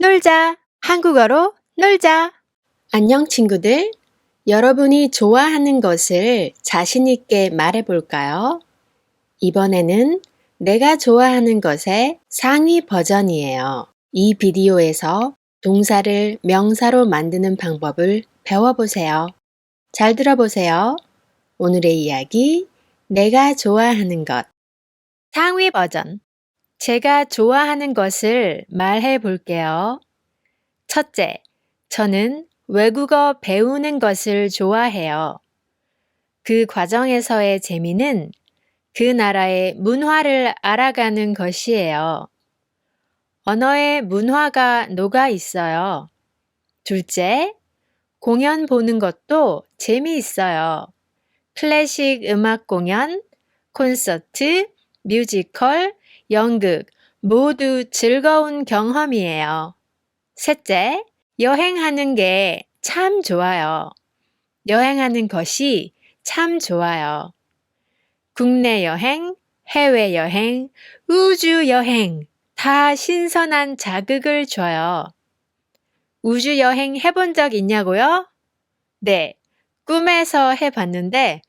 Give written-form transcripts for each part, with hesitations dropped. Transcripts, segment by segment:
놀자. 한국어로 놀자. 안녕 친구들. 여러분이 좋아하는 것을 자신 있게 말해 볼까요? 이번에는 내가 좋아하는 것의 상위 버전이에요. 이 비디오에서 동사를 명사로 만드는 방법을 배워보세요. 잘 들어보세요. 오늘의 이야기, 내가 좋아하는 것. 상위 버전. 제가 좋아하는 것을 말해 볼게요. 첫째, 저는 외국어 배우는 것을 좋아해요. 그 과정에서의 재미는 그 나라의 문화를 알아가는 것이에요. 언어의 문화가 녹아 있어요. 둘째, 공연 보는 것도 재미있어요. 클래식 음악 공연, 콘서트, 뮤지컬, 연극 모두 즐거운 경험이에요. 셋째, 여행하는 게 참 좋아요. 여행하는 것이 참 좋아요. 국내 여행, 해외 여행, 우주 여행 다 신선한 자극을 줘요. 우주 여행 해본 적 있냐고요? 네, 꿈에서 해봤는데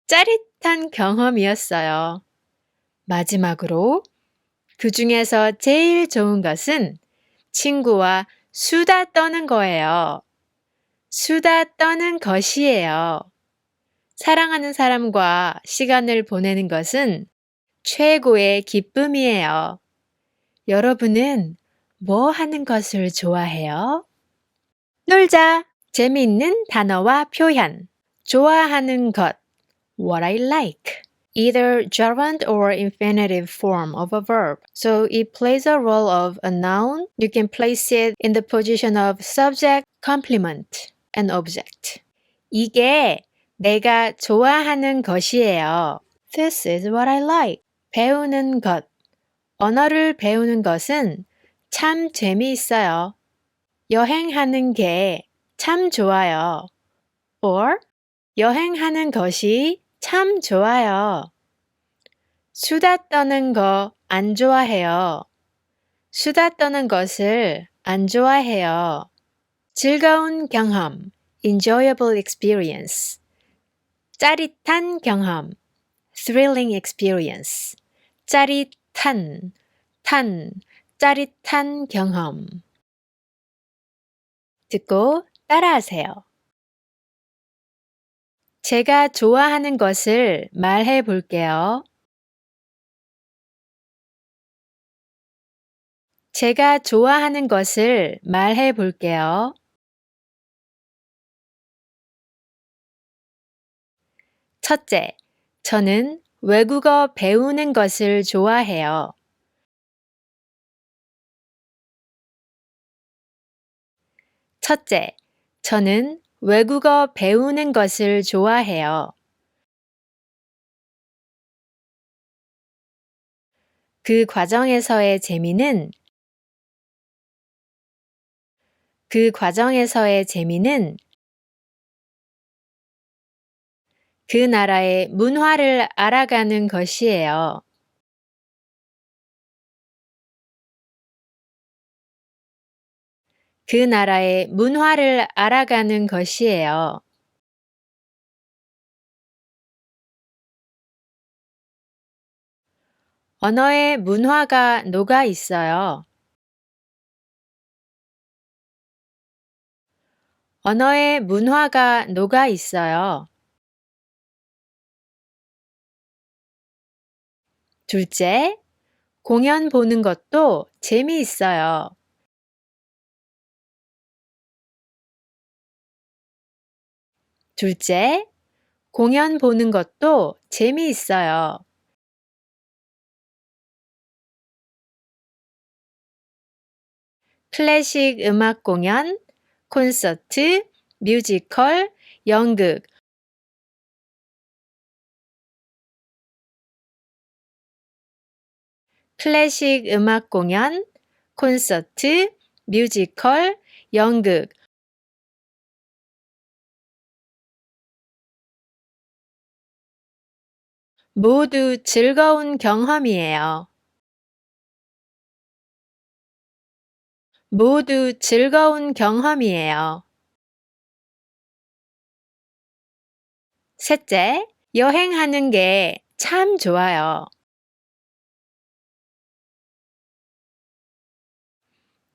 짜릿한 경험이었어요. 마지막으로 그 중에서 제일 좋은 것은 친구와 수다 떠는 거예요. 수다 떠는 것이에요. 사랑하는 사람과 시간을 보내는 것은 최고의 기쁨이에요. 여러분은 뭐 하는 것을 좋아해요? 놀자. 재미있는 단어와 표현. 좋아하는 것. What I like. Either gerund or infinitive form of a verb. So it plays a role of a noun. You can place it in the position of subject, complement, and object. 이게 내가 좋아하는 것이에요. This is what I like. 배우는 것. 언어를 배우는 것은 참 재미있어요. 여행하는 게 참 좋아요. Or 여행하는 것이 참 좋아요. 수다 떠는 거 안 좋아해요. 수다 떠는 것을 안 좋아해요. 즐거운 경험, enjoyable experience. 짜릿한 경험, thrilling experience. 짜릿한, 짜릿한 경험. 듣고 따라하세요. 제가 좋아하는 것을 말해 볼게요. 제가 좋아하는 것을 말해 볼게요. 첫째, 저는 외국어 배우는 것을 좋아해요. 첫째, 저는 외국어 배우는 것을 좋아해요. 그 과정에서의 재미는 그 나라의 문화를 알아가는 것이에요. 그 나라의 문화를 알아가는 것이에요. 언어의 문화가 녹아 있어요. 언어의 문화가 녹아 있어요. 둘째, 공연 보는 것도 재미있어요. 둘째, 공연 보는 것도 재미있어요. 클래식 음악 공연, 콘서트, 뮤지컬, 연극 클래식 음악 공연, 콘서트, 뮤지컬, 연극 모두 즐거운 경험이에요. 모두 즐거운 경험이에요. 셋째, 여행하는 게 참 좋아요.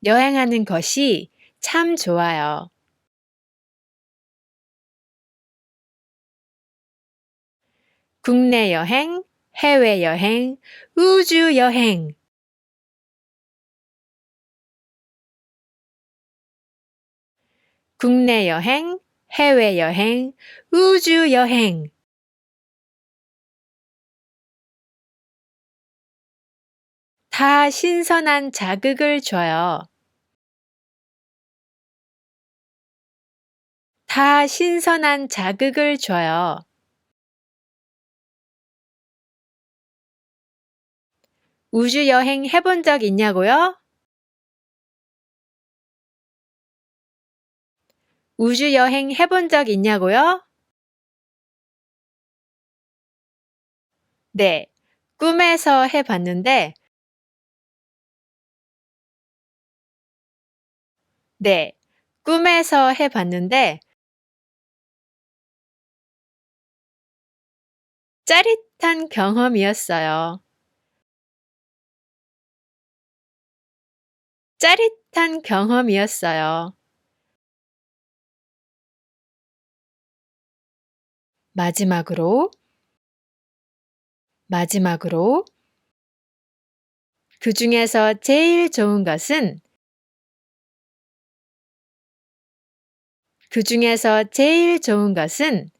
여행하는 것이 참 좋아요. 국내 여행, 해외 여행, 우주 여행. 국내 여행, 해외 여행, 우주 여행. 다 신선한 자극을 줘요. 다 신선한 자극을 줘요. 우주 여행 해본 적 있냐고요? 우주 여행 해본 적 있냐고요? 네, 꿈에서 해봤는데, 네, 꿈에서 해봤는데, 짜릿한 경험이었어요. 짜릿한 경험이었어요. 마지막으로, 마지막으로, 그 중에서 제일 좋은 것은, 그 중에서 제일 좋은 것은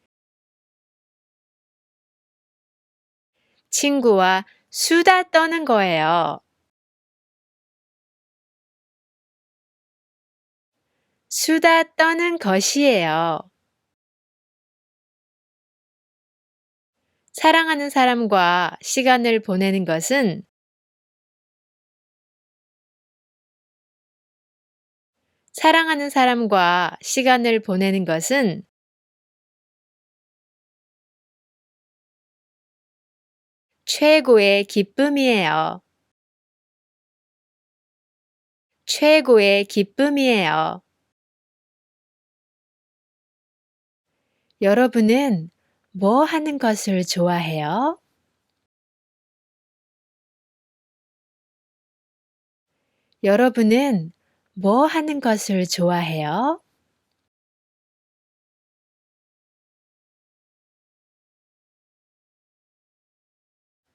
친구와 수다 떠는 거예요. 수다 떠는 것이에요. 사랑하는 사람과 시간을 보내는 것은 사랑하는 사람과 시간을 보내는 것은 최고의 기쁨이에요. 최고의 기쁨이에요. 여러분은 뭐 하는 것을 좋아해요? 여러분은 뭐 하는 것을 좋아해요?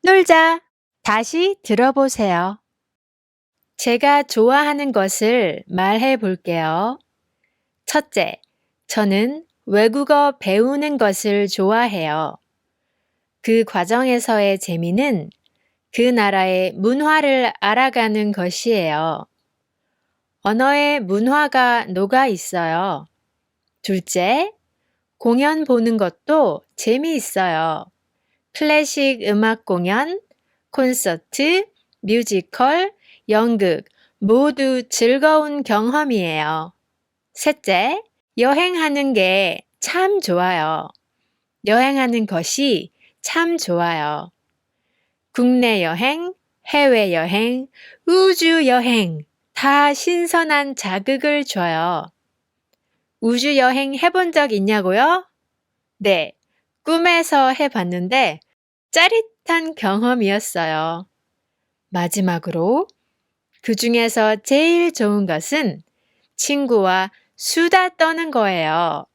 놀자. 다시 들어보세요. 제가 좋아하는 것을 말해 볼게요. 첫째, 저는 외국어 배우는 것을 좋아해요. 그 과정에서의 재미는 그 나라의 문화를 알아가는 것이에요. 언어의 문화가 녹아 있어요. 둘째, 공연 보는 것도 재미있어요. 클래식 음악 공연, 콘서트, 뮤지컬, 연극 모두 즐거운 경험이에요. 셋째, 여행하는 게 참 좋아요. 여행하는 것이 참 좋아요. 국내 여행, 해외 여행, 우주 여행 다 신선한 자극을 줘요. 우주 여행 해본 적 있냐고요? 네, 꿈에서 해봤는데 짜릿한 경험이었어요. 마지막으로, 그 중에서 제일 좋은 것은 친구와 수다 떠는 거예요.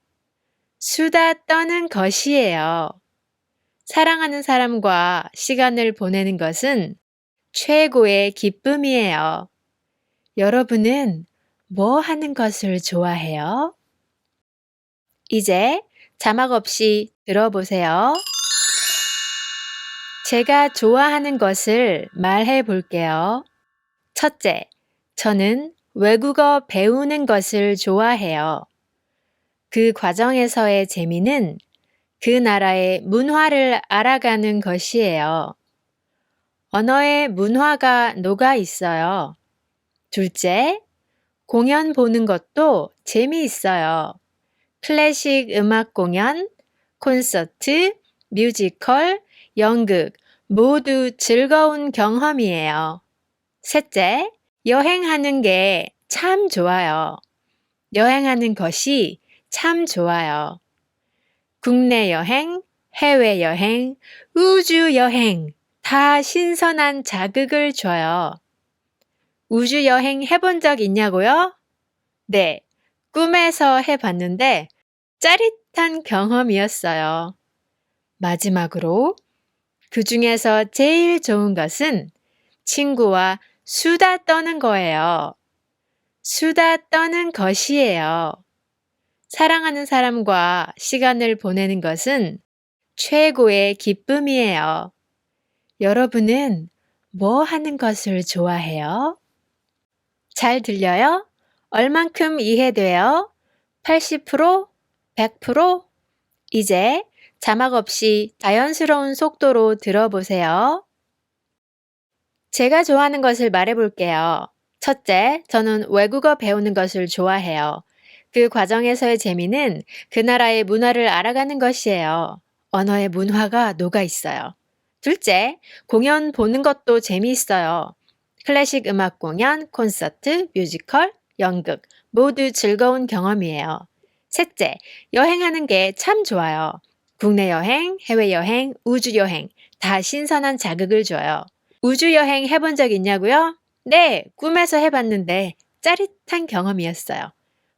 수다 떠는 것이에요. 사랑하는 사람과 시간을 보내는 것은 최고의 기쁨이에요. 여러분은 뭐 하는 것을 좋아해요? 이제 자막 없이 들어보세요. 제가 좋아하는 것을 말해 볼게요. 첫째, 저는 외국어 배우는 것을 좋아해요. 그 과정에서의 재미는 그 나라의 문화를 알아가는 것이에요. 언어의 문화가 녹아 있어요. 둘째, 공연 보는 것도 재미있어요. 클래식 음악 공연, 콘서트, 뮤지컬, 연극 모두 즐거운 경험이에요. 셋째, 여행하는 게 참 좋아요. 여행하는 것이 참 좋아요. 국내 여행, 해외 여행, 우주 여행 다 신선한 자극을 줘요. 우주 여행 해본 적 있냐고요? 네, 꿈에서 해봤는데 짜릿한 경험이었어요. 마지막으로 그 중에서 제일 좋은 것은 친구와 수다 떠는 거예요. 수다 떠는 것이에요. 사랑하는 사람과 시간을 보내는 것은 최고의 기쁨이에요. 여러분은 뭐 하는 것을 좋아해요? 잘 들려요? 얼만큼 이해돼요? 80%? 100%? 이제 자막 없이 자연스러운 속도로 들어보세요. 제가 좋아하는 것을 말해볼게요. 첫째, 저는 외국어 배우는 것을 좋아해요. 그 과정에서의 재미는 그 나라의 문화를 알아가는 것이에요. 언어의 문화가 녹아 있어요. 둘째, 공연 보는 것도 재미있어요. 클래식 음악 공연, 콘서트, 뮤지컬, 연극 모두 즐거운 경험이에요. 셋째, 여행하는 게 참 좋아요. 국내 여행, 해외 여행, 우주 여행 다 신선한 자극을 줘요. 우주 여행 해본 적 있냐고요? 네, 꿈에서 해봤는데 짜릿한 경험이었어요.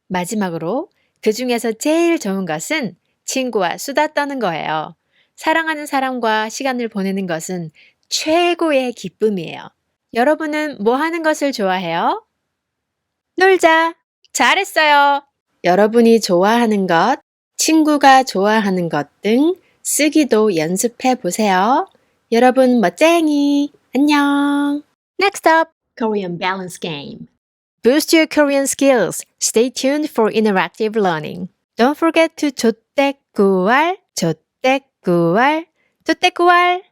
마지막으로 그 중에서 제일 좋은 것은 친구와 수다 떠는 거예요. 사랑하는 사람과 시간을 보내는 것은 최고의 기쁨이에요. 여러분은 뭐 하는 것을 좋아해요? 놀자. 잘했어요. 여러분이 좋아하는 것, 친구가 좋아하는 것 등 쓰기도 연습해 보세요. 여러분 멋쟁이. 안녕. Next up, Korean balance game. Boost your Korean skills. Stay tuned for interactive learning. Don't forget to 조떼꾸알, 조떼꾸알, 조떼꾸알.